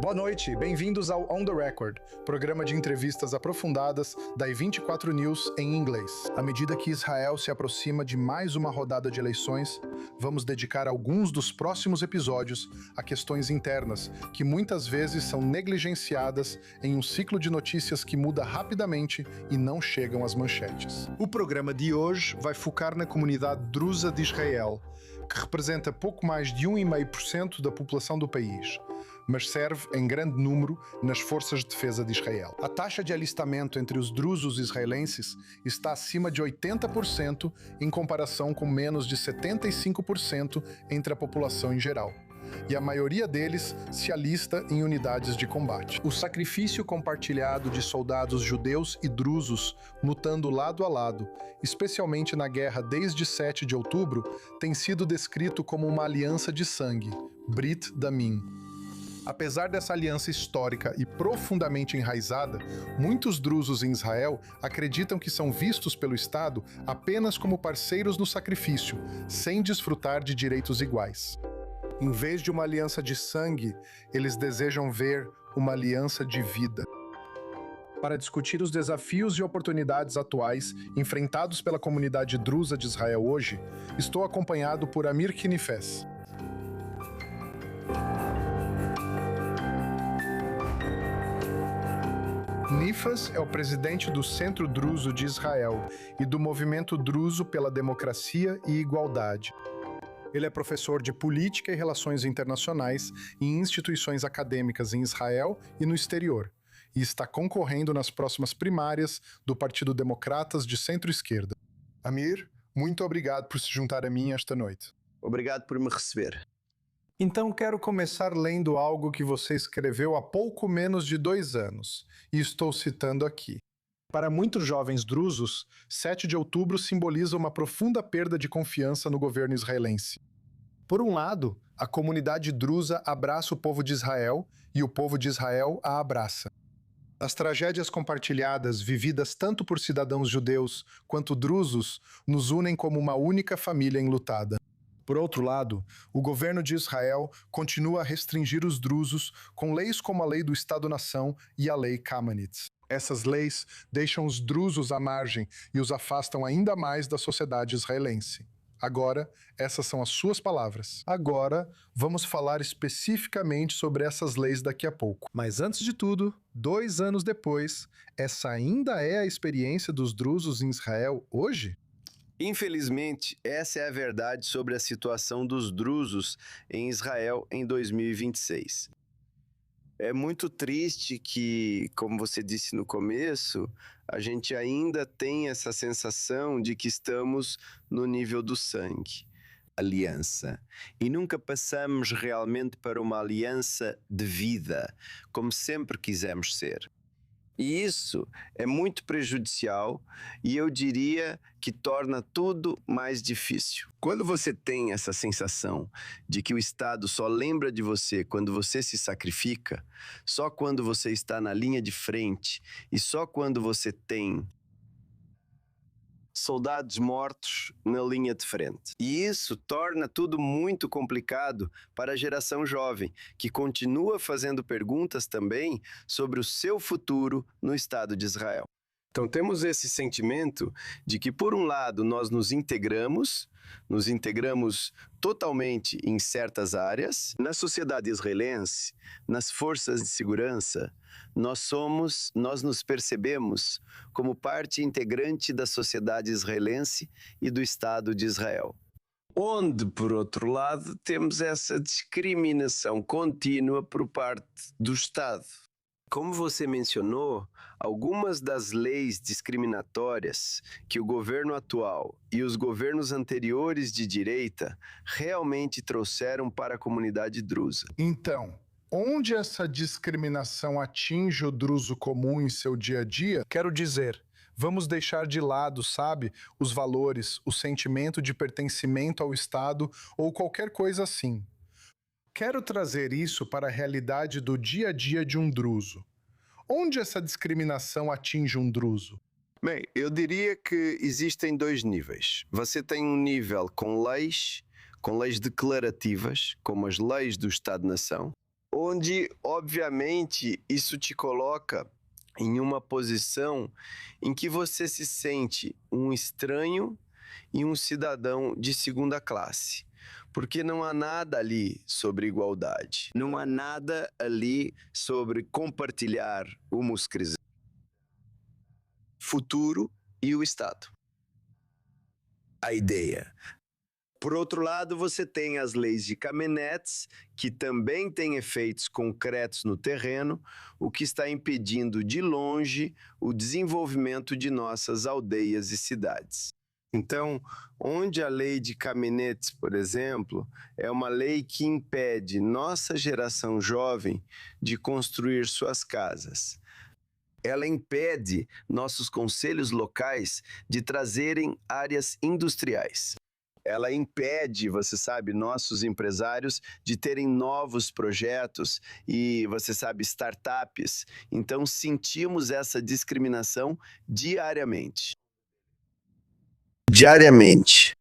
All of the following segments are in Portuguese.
Boa noite, bem-vindos ao On The Record, programa de entrevistas aprofundadas da I24 News em inglês. À medida que Israel se aproxima de mais uma rodada de eleições, vamos dedicar alguns dos próximos episódios a questões internas, que muitas vezes são negligenciadas em um ciclo de notícias que muda rapidamente e não chegam às manchetes. O programa de hoje vai focar na comunidade drusa de Israel, que representa pouco mais de 1,5% da população do país, mas serve em grande número nas forças de defesa de Israel. A taxa de alistamento entre os drusos israelenses está acima de 80% em comparação com menos de 75% entre a população em geral. E a maioria deles se alista em unidades de combate. O sacrifício compartilhado de soldados judeus e drusos lutando lado a lado, especialmente na guerra desde 7 de outubro, tem sido descrito como uma aliança de sangue, Brit Damim. Apesar dessa aliança histórica e profundamente enraizada, muitos drusos em Israel acreditam que são vistos pelo Estado apenas como parceiros no sacrifício, sem desfrutar de direitos iguais. Em vez de uma aliança de sangue, eles desejam ver uma aliança de vida. Para discutir os desafios e oportunidades atuais enfrentados pela comunidade drusa de Israel hoje, estou acompanhado por Amir Kinifes. Nifas é o presidente do Centro Druso de Israel e do Movimento Druso pela Democracia e Igualdade. Ele é professor de Política e Relações Internacionais em instituições acadêmicas em Israel e no exterior, e está concorrendo nas próximas primárias do Partido Democratas de Centro-Esquerda. Amir, muito obrigado por se juntar a mim esta noite. Obrigado por me receber. Então quero começar lendo algo que você escreveu há pouco menos de 2 anos, e estou citando aqui. Para muitos jovens drusos, 7 de outubro simboliza uma profunda perda de confiança no governo israelense. Por um lado, a comunidade drusa abraça o povo de Israel e o povo de Israel a abraça. As tragédias compartilhadas, vividas tanto por cidadãos judeus quanto drusos, nos unem como uma única família enlutada. Por outro lado, o governo de Israel continua a restringir os drusos com leis como a Lei do Estado-nação e a Lei Kamanitz. Essas leis deixam os drusos à margem e os afastam ainda mais da sociedade israelense. Agora, essas são as suas palavras. Agora, vamos falar especificamente sobre essas leis daqui a pouco. Mas antes de tudo, 2 anos depois, essa ainda é a experiência dos drusos em Israel hoje? Infelizmente, essa é a verdade sobre a situação dos drusos em Israel em 2026. É muito triste que, como você disse no começo, a gente ainda tem essa sensação de que estamos no nível do sangue, aliança, e nunca passamos realmente para uma aliança de vida, como sempre quisemos ser. E isso é muito prejudicial e eu diria que torna tudo mais difícil. Quando você tem essa sensação de que o Estado só lembra de você quando você se sacrifica, só quando você está na linha de frente e só quando você tem soldados mortos na linha de frente. E isso torna tudo muito complicado para a geração jovem, que continua fazendo perguntas também sobre o seu futuro no Estado de Israel. Então temos esse sentimento de que, por um lado, nós nos integramos totalmente em certas áreas. Na sociedade israelense, nas forças de segurança, nós nos percebemos como parte integrante da sociedade israelense e do Estado de Israel. Onde, por outro lado, temos essa discriminação contínua por parte do Estado. Como você mencionou, algumas das leis discriminatórias que o governo atual e os governos anteriores de direita realmente trouxeram para a comunidade drusa. Então, onde essa discriminação atinge o druso comum em seu dia a dia, quero dizer, vamos deixar de lado, sabe, os valores, o sentimento de pertencimento ao Estado ou qualquer coisa assim. Quero trazer isso para a realidade do dia a dia de um druso. Onde essa discriminação atinge um druso? Bem, eu diria que existem 2 níveis. Você tem um nível com leis declarativas, como as leis do Estado-nação, onde, obviamente, isso te coloca em uma posição em que você se sente um estranho e um cidadão de segunda classe. Porque não há nada ali sobre igualdade. Não há nada ali sobre compartilhar o muscris, futuro e o Estado. A ideia. Por outro lado, você tem as leis de Kamenetz, que também têm efeitos concretos no terreno, o que está impedindo de longe o desenvolvimento de nossas aldeias e cidades. Então, onde a lei de Kamenetz, por exemplo, é uma lei que impede nossa geração jovem de construir suas casas. Ela impede nossos conselhos locais de trazerem áreas industriais. Ela impede, você sabe, nossos empresários de terem novos projetos e, você sabe, startups. Então, sentimos essa discriminação diariamente. Diariamente.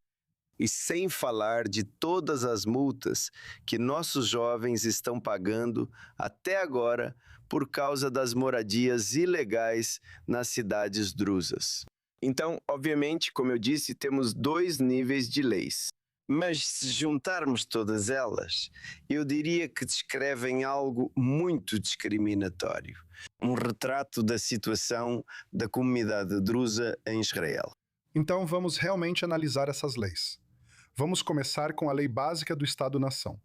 E sem falar de todas as multas que nossos jovens estão pagando até agora por causa das moradias ilegais nas cidades drusas. Então, obviamente, como eu disse, temos dois níveis de leis. Mas se juntarmos todas elas, eu diria que descrevem algo muito discriminatório. Um retrato da situação da comunidade drusa em Israel. Então vamos realmente analisar essas leis. Vamos começar com a Lei Básica do Estado-nação.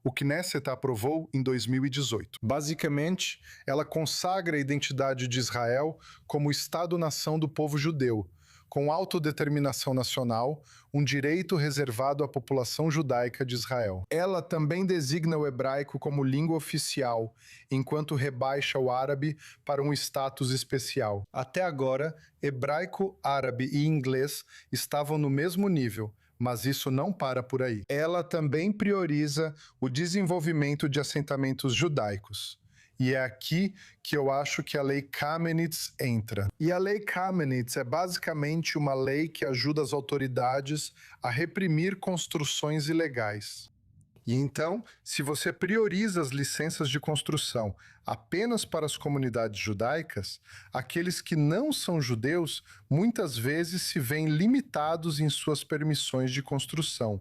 O Knesset a aprovou em 2018. Basicamente, ela consagra a identidade de Israel como Estado-nação do povo judeu, com autodeterminação nacional, um direito reservado à população judaica de Israel. Ela também designa o hebraico como língua oficial, enquanto rebaixa o árabe para um status especial. Até agora, hebraico, árabe e inglês estavam no mesmo nível, mas isso não para por aí. Ela também prioriza o desenvolvimento de assentamentos judaicos. E é aqui que eu acho que a Lei Kamenetz entra. E a Lei Kamenetz é basicamente uma lei que ajuda as autoridades a reprimir construções ilegais. E então, se você prioriza as licenças de construção apenas para as comunidades judaicas, aqueles que não são judeus muitas vezes se veem limitados em suas permissões de construção.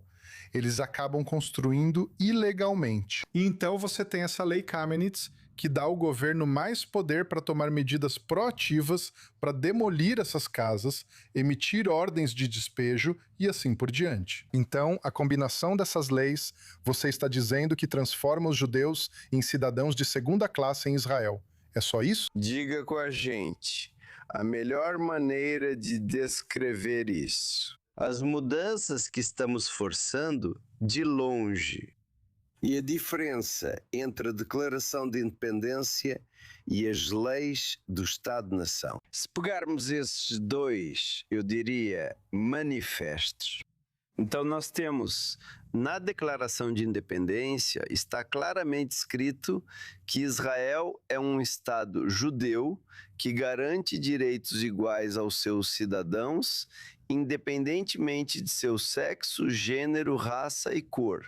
Eles acabam construindo ilegalmente. E então você tem essa Lei Kamenetz, que dá ao governo mais poder para tomar medidas proativas para demolir essas casas, emitir ordens de despejo e assim por diante. Então, a combinação dessas leis, você está dizendo que transforma os judeus em cidadãos de segunda classe em Israel. É só isso? Diga com a gente a melhor maneira de descrever isso. As mudanças que estamos forçando de longe. E a diferença entre a Declaração de Independência e as leis do Estado-nação. Se pegarmos esses dois, eu diria, manifestos, então nós temos, na Declaração de Independência, está claramente escrito que Israel é um Estado judeu que garante direitos iguais aos seus cidadãos, independentemente de seu sexo, gênero, raça e cor.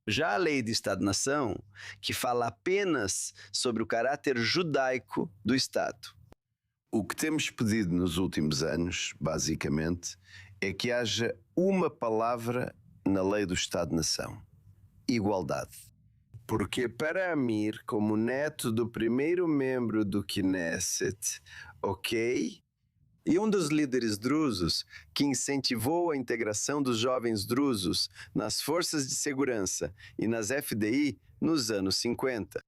Já a lei de Estado-nação, que fala apenas sobre o caráter judaico do Estado. O que temos pedido nos últimos anos, basicamente, é que haja uma palavra na lei do Estado-nação: igualdade. Porque para Amir, como neto do primeiro membro do Knesset, ok? E um dos líderes drusos que incentivou a integração dos jovens drusos nas forças de segurança e nas FDI nos anos 50.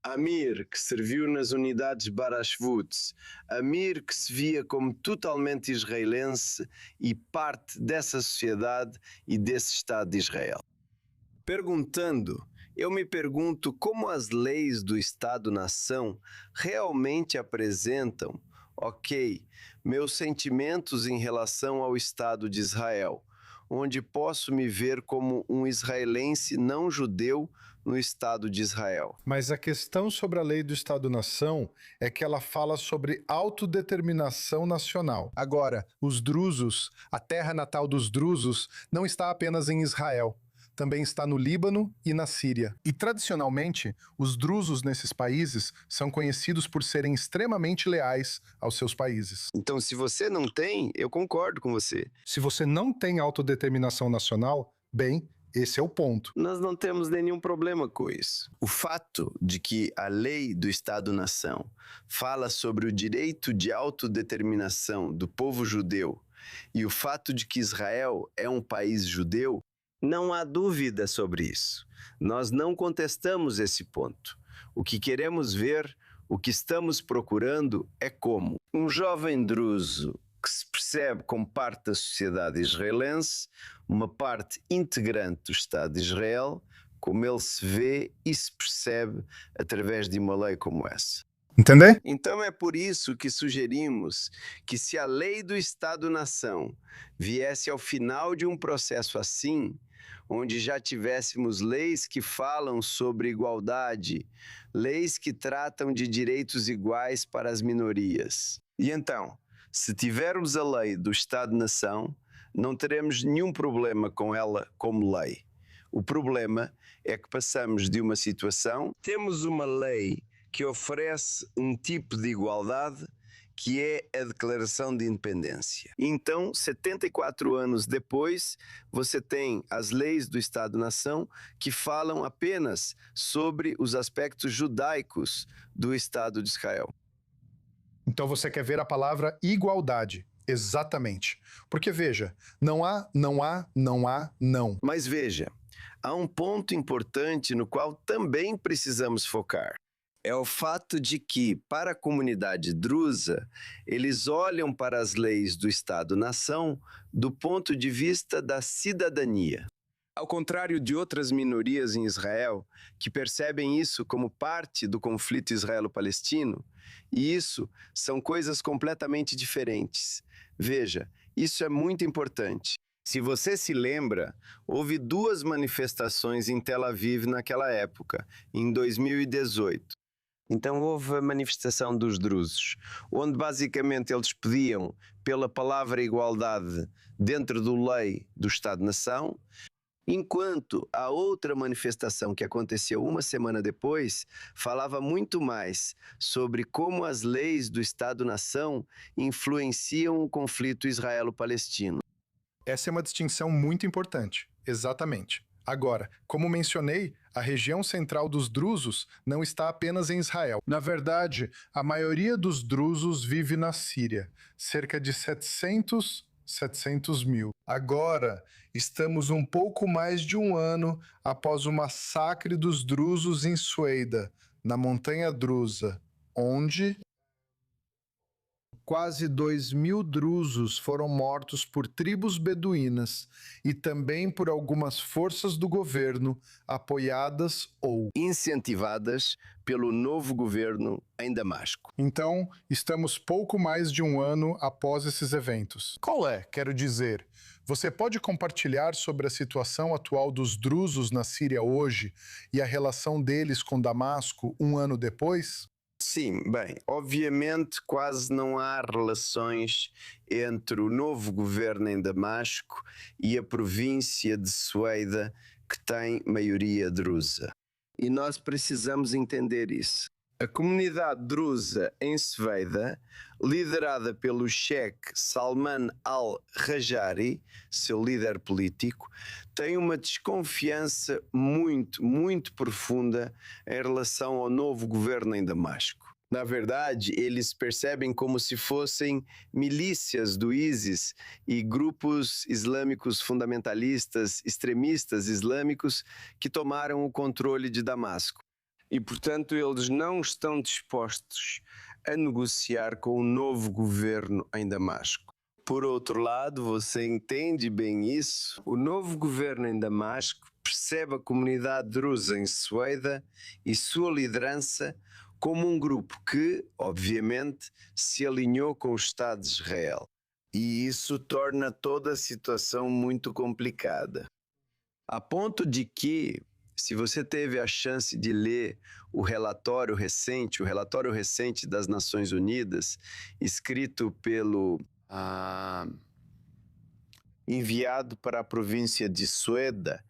Amir, que serviu nas unidades Barashvutz, Amir, que se via como totalmente israelense e parte dessa sociedade e desse Estado de Israel. Perguntando, eu me pergunto como as leis do Estado-nação realmente apresentam, ok, meus sentimentos em relação ao Estado de Israel, onde posso me ver como um israelense não judeu no Estado de Israel. Mas a questão sobre a lei do Estado-nação é que ela fala sobre autodeterminação nacional. Agora, os drusos, a terra natal dos drusos, não está apenas em Israel. também está no Líbano e na Síria. E, tradicionalmente, os drusos nesses países são conhecidos por serem extremamente leais aos seus países. Então, se você não tem, eu concordo com você. Se você não tem autodeterminação nacional, bem, esse é o ponto. Nós não temos nenhum problema com isso. O fato de que a lei do Estado-nação fala sobre o direito de autodeterminação do povo judeu e o fato de que Israel é um país judeu, não há dúvida sobre isso. Nós não contestamos esse ponto. O que queremos ver, o que estamos procurando é como um jovem druso que se percebe como parte da sociedade israelense, uma parte integrante do Estado de Israel, como ele se vê e se percebe através de uma lei como essa. Entender? Então é por isso que sugerimos que, se a lei do Estado-nação viesse ao final de um processo assim, onde já tivéssemos leis que falam sobre igualdade, leis que tratam de direitos iguais para as minorias. E então, se tivermos a lei do Estado-nação, não teremos nenhum problema com ela como lei. O problema é que passamos de uma situação, temos uma lei que oferece um tipo de igualdade que é a Declaração de Independência. Então, 74 anos depois, você tem as leis do Estado-nação que falam apenas sobre os aspectos judaicos do Estado de Israel. Então você quer ver a palavra igualdade. Exatamente. Porque veja, não há, não há, não há, não. Mas veja, há um ponto importante no qual também precisamos focar. É o fato de que, para a comunidade drusa, eles olham para as leis do Estado-nação do ponto de vista da cidadania. Ao contrário de outras minorias em Israel, que percebem isso como parte do conflito israelo-palestino, e isso são coisas completamente diferentes. Veja, isso é muito importante. Se você se lembra, houve 2 manifestações em Tel Aviv naquela época, em 2018. Então houve a manifestação dos drusos, onde basicamente eles pediam pela palavra igualdade dentro da lei do Estado-nação, enquanto a outra manifestação que aconteceu uma semana depois falava muito mais sobre como as leis do Estado-nação influenciam o conflito israelo-palestino. Essa é uma distinção muito importante. Exatamente. Agora, como mencionei, a região central dos drusos não está apenas em Israel. Na verdade, a maioria dos drusos vive na Síria, cerca de 700 mil. Agora, estamos um pouco mais de um ano após o massacre dos drusos em Sueida, na Montanha Drusa, onde quase 2.000 drusos foram mortos por tribos beduínas e também por algumas forças do governo apoiadas ou incentivadas pelo novo governo em Damasco. Então, estamos pouco mais de um ano após esses eventos. Qual é, quero dizer? Você pode compartilhar sobre a situação atual dos drusos na Síria hoje e a relação deles com Damasco um ano depois? Sim, bem, obviamente quase não há relações entre o novo governo em Damasco e a província de Sueida, que tem maioria drusa. E nós precisamos entender isso. A comunidade drusa em Sueida, liderada pelo cheque Salman al-Rajari, seu líder político, tem uma desconfiança muito profunda em relação ao novo governo em Damasco. Na verdade, eles percebem como se fossem milícias do ISIS e grupos islâmicos fundamentalistas, extremistas islâmicos, que tomaram o controle de Damasco. E, portanto, eles não estão dispostos a negociar com o novo governo em Damasco. Por outro lado, você entende bem isso? O novo governo em Damasco percebe a comunidade drusa em Sueida e sua liderança como um grupo que, obviamente, se alinhou com o Estado de Israel. E isso torna toda a situação muito complicada. A ponto de que, se você teve a chance de ler o relatório recente das Nações Unidas, escrito pelo enviado para a província de Sueda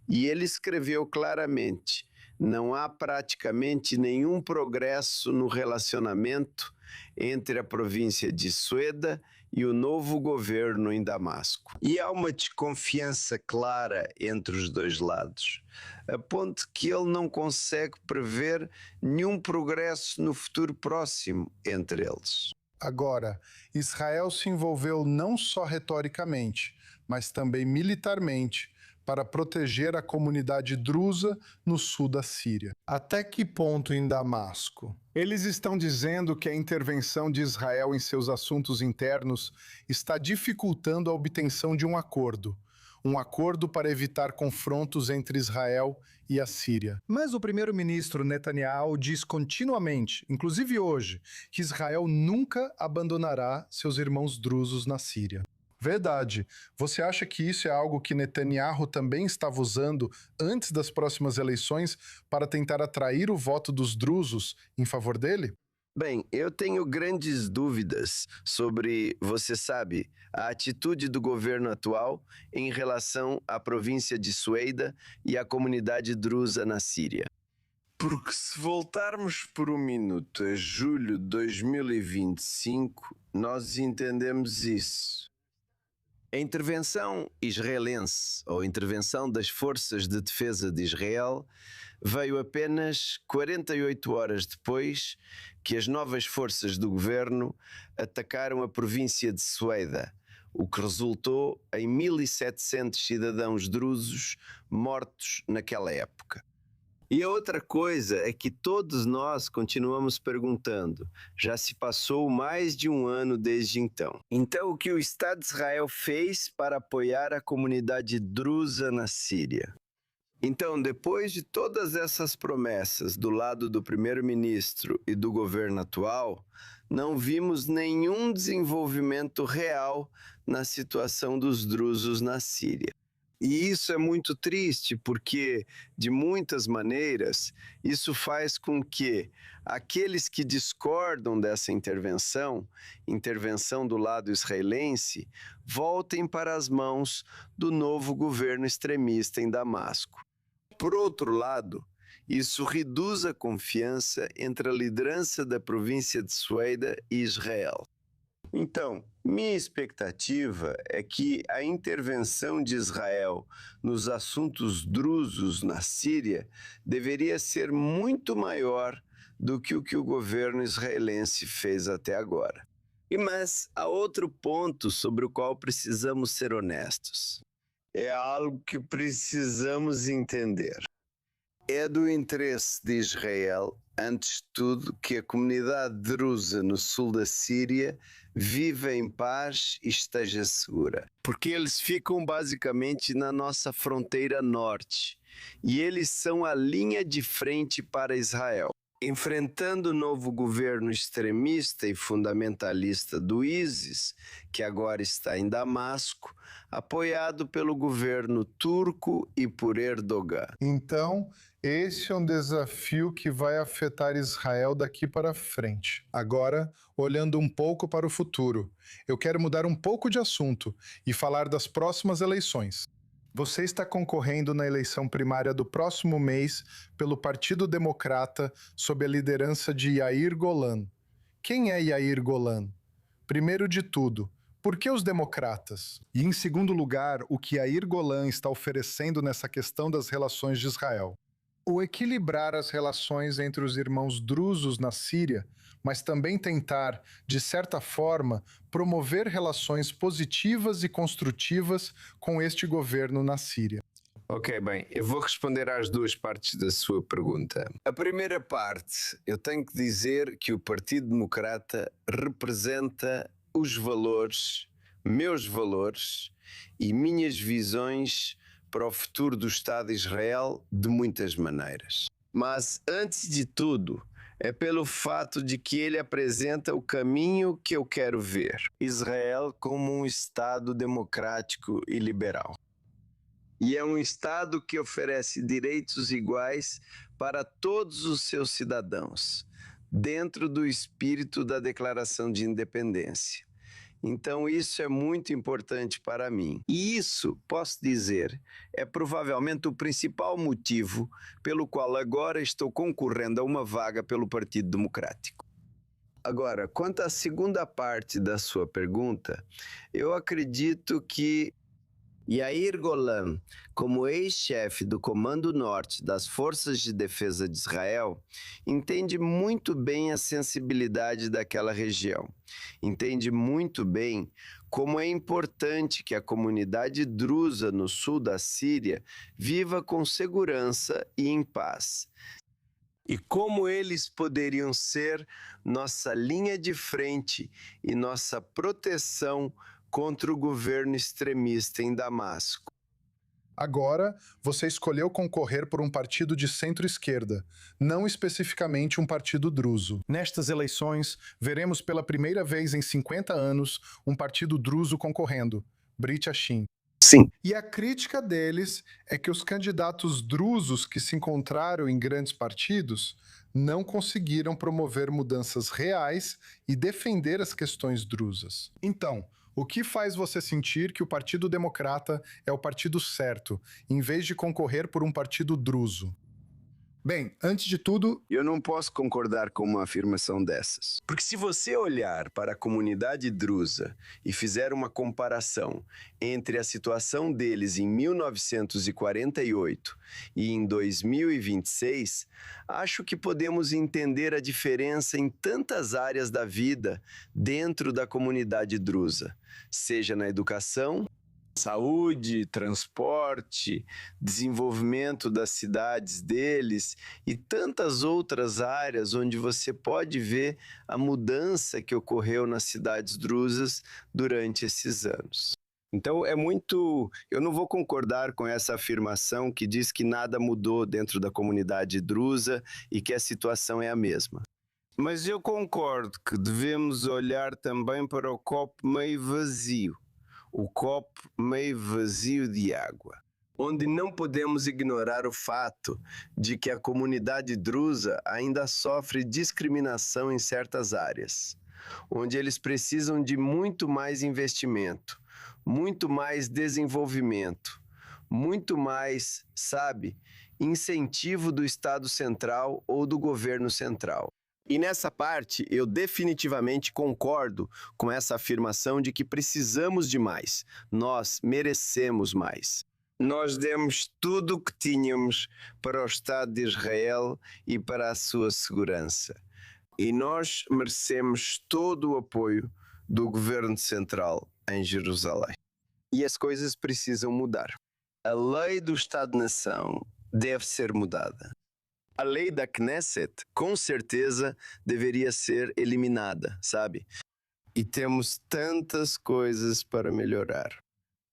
E ele escreveu claramente: não há praticamente nenhum progresso no relacionamento entre a província de Sueda e o novo governo em Damasco. E há uma desconfiança clara entre os dois lados, a ponto que ele não consegue prever nenhum progresso no futuro próximo entre eles. Agora, Israel se envolveu não só retoricamente, mas também militarmente para proteger a comunidade drusa no sul da Síria. Até que ponto em Damasco? Eles estão dizendo que a intervenção de Israel em seus assuntos internos está dificultando a obtenção de um acordo para evitar confrontos entre Israel e a Síria. Mas o primeiro-ministro Netanyahu diz continuamente, inclusive hoje, que Israel nunca abandonará seus irmãos drusos na Síria. Verdade. Você acha que isso é algo que Netanyahu também estava usando antes das próximas eleições para tentar atrair o voto dos drusos em favor dele? Bem, eu tenho grandes dúvidas sobre, você sabe, a atitude do governo atual em relação à província de Sueida e à comunidade drusa na Síria. Porque se voltarmos por um minuto a julho de 2025, nós entendemos isso. A intervenção israelense, ou intervenção das Forças de Defesa de Israel, veio apenas 48 horas depois que as novas forças do governo atacaram a província de Sueida, o que resultou em 1.700 cidadãos drusos mortos naquela época. E a outra coisa é que todos nós continuamos perguntando, já se passou mais de um ano desde então. Então, o que o Estado de Israel fez para apoiar a comunidade drusa na Síria? Então, depois de todas essas promessas do lado do primeiro-ministro e do governo atual, não vimos nenhum desenvolvimento real na situação dos drusos na Síria. E isso é muito triste porque, de muitas maneiras, isso faz com que aqueles que discordam dessa intervenção do lado israelense, voltem para as mãos do novo governo extremista em Damasco. Por outro lado, isso reduz a confiança entre a liderança da província de Sueida e Israel. Então, minha expectativa é que a intervenção de Israel nos assuntos drusos na Síria deveria ser muito maior do que o governo israelense fez até agora. Mas há outro ponto sobre o qual precisamos ser honestos. É algo que precisamos entender. É do interesse de Israel, antes de tudo, que a comunidade drusa no sul da Síria viva em paz e esteja segura. Porque eles ficam basicamente na nossa fronteira norte e eles são a linha de frente para Israel. Enfrentando o novo governo extremista e fundamentalista do ISIS, que agora está em Damasco, apoiado pelo governo turco e por Erdogan. Então, esse é um desafio que vai afetar Israel daqui para frente. Agora, olhando um pouco para o futuro, eu quero mudar um pouco de assunto e falar das próximas eleições. Você está concorrendo na eleição primária do próximo mês pelo Partido Democrata sob a liderança de Yair Golan. Quem é Yair Golan? Primeiro de tudo, por que os democratas? E em segundo lugar, o que Yair Golan está oferecendo nessa questão das relações de Israel? O equilibrar as relações entre os irmãos drusos na Síria, mas também tentar, de certa forma, promover relações positivas e construtivas com este governo na Síria. Ok, bem, eu vou responder às duas partes da sua pergunta. A primeira parte, eu tenho que dizer que o Partido Democrata representa os valores, meus valores e minhas visões para o futuro do Estado de Israel de muitas maneiras. Mas, antes de tudo, é pelo fato de que ele apresenta o caminho que eu quero ver. Israel como um Estado democrático e liberal. E é um Estado que oferece direitos iguais para todos os seus cidadãos, dentro do espírito da Declaração de Independência. Então, isso é muito importante para mim. E isso, posso dizer, é provavelmente o principal motivo pelo qual agora estou concorrendo a uma vaga pelo Partido Democrático. Agora, quanto à segunda parte da sua pergunta, eu acredito que Yair Golan, como ex-chefe do Comando Norte das Forças de Defesa de Israel, entende muito bem a sensibilidade daquela região. Entende muito bem como é importante que a comunidade drusa no sul da Síria viva com segurança e em paz. E como eles poderiam ser nossa linha de frente e nossa proteção contra o governo extremista em Damasco. Agora, você escolheu concorrer por um partido de centro-esquerda, não especificamente um partido druso. Nestas eleições, veremos pela primeira vez em 50 anos um partido druso concorrendo, Brit Hashem. Sim. E a crítica deles é que os candidatos drusos que se encontraram em grandes partidos não conseguiram promover mudanças reais e defender as questões drusas. Então, o que faz você sentir que o Partido Democrata é o partido certo, em vez de concorrer por um partido druso? Bem, antes de tudo, Eu não posso concordar com uma afirmação dessas. Porque se você olhar para a comunidade drusa e fizer uma comparação entre a situação deles em 1948 e em 2026, acho que podemos entender a diferença em tantas áreas da vida dentro da comunidade drusa, seja na educação, saúde, transporte, desenvolvimento das cidades deles e tantas outras áreas onde você pode ver a mudança que ocorreu nas cidades drusas durante esses anos. Então eu não vou concordar com essa afirmação que diz que nada mudou dentro da comunidade drusa e que a situação é a mesma. Mas eu concordo que devemos olhar também para o copo meio vazio. O copo meio vazio de água, onde não podemos ignorar o fato de que a comunidade drusa ainda sofre discriminação em certas áreas, onde eles precisam de muito mais investimento, muito mais desenvolvimento, muito mais, incentivo do Estado Central ou do governo central. E nessa parte, eu definitivamente concordo com essa afirmação de que precisamos de mais. Nós merecemos mais. Nós demos tudo o que tínhamos para o Estado de Israel e para a sua segurança. E nós merecemos todo o apoio do governo central em Jerusalém. E as coisas precisam mudar. A lei do Estado-nação deve ser mudada. A lei da Knesset, com certeza, deveria ser eliminada, E temos tantas coisas para melhorar.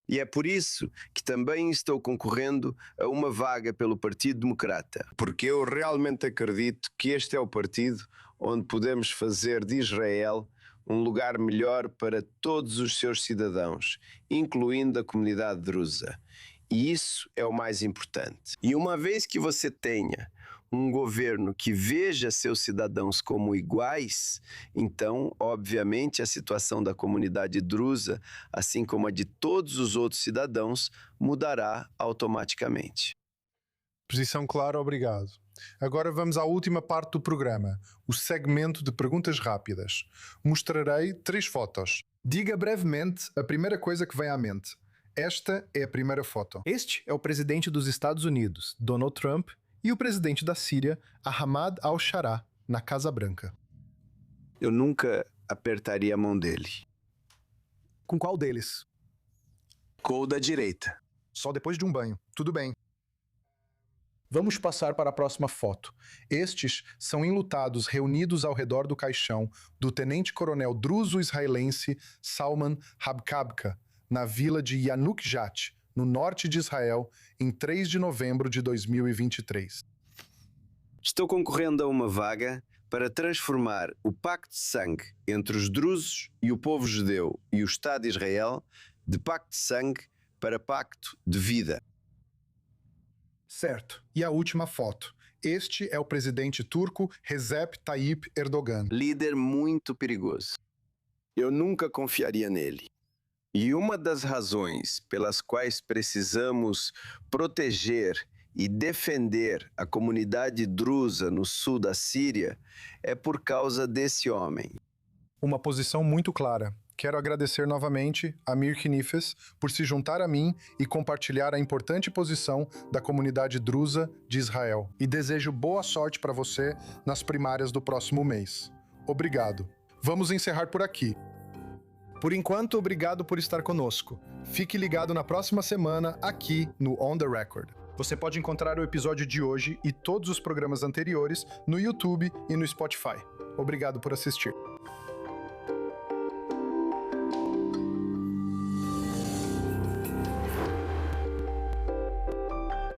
E é por isso que também estou concorrendo a uma vaga pelo Partido Democrata, porque eu realmente acredito que este é o partido onde podemos fazer de Israel um lugar melhor para todos os seus cidadãos, incluindo a comunidade drusa. E isso é o mais importante. E uma vez que você tenha um governo que veja seus cidadãos como iguais, então, obviamente, a situação da comunidade drusa, assim como a de todos os outros cidadãos, mudará automaticamente. posição clara, obrigado. Agora vamos à última parte do programa, o segmento de perguntas rápidas. Mostrarei 3 fotos. Diga brevemente a primeira coisa que vem à mente. Esta é a primeira foto. Este é o presidente dos Estados Unidos, Donald Trump, e o presidente da Síria, Ahmad al-Shara, na Casa Branca. Eu nunca apertaria a mão dele. Com qual deles? Com o da direita. Só depois de um banho. Tudo bem. Vamos passar para a próxima foto. Estes são enlutados reunidos ao redor do caixão do tenente-coronel druso-israelense Salman Habkabka, na vila de Yanukjat, no norte de Israel, em 3 de novembro de 2023. Estou concorrendo a uma vaga para transformar o pacto de sangue entre os drusos e o povo judeu e o Estado de Israel de pacto de sangue para pacto de vida. Certo. E a última foto. Este é o presidente turco Recep Tayyip Erdogan. Líder muito perigoso. Eu nunca confiaria nele. E uma das razões pelas quais precisamos proteger e defender a comunidade drusa no sul da Síria é por causa desse homem. Uma posição muito clara. Quero agradecer novamente a Mir Knifes por se juntar a mim e compartilhar a importante posição da comunidade drusa de Israel. E desejo boa sorte para você nas primárias do próximo mês. Obrigado. Vamos encerrar por aqui. Por enquanto, obrigado por estar conosco. Fique ligado na próxima semana aqui no On The Record. Você pode encontrar o episódio de hoje e todos os programas anteriores no YouTube e no Spotify. Obrigado por assistir.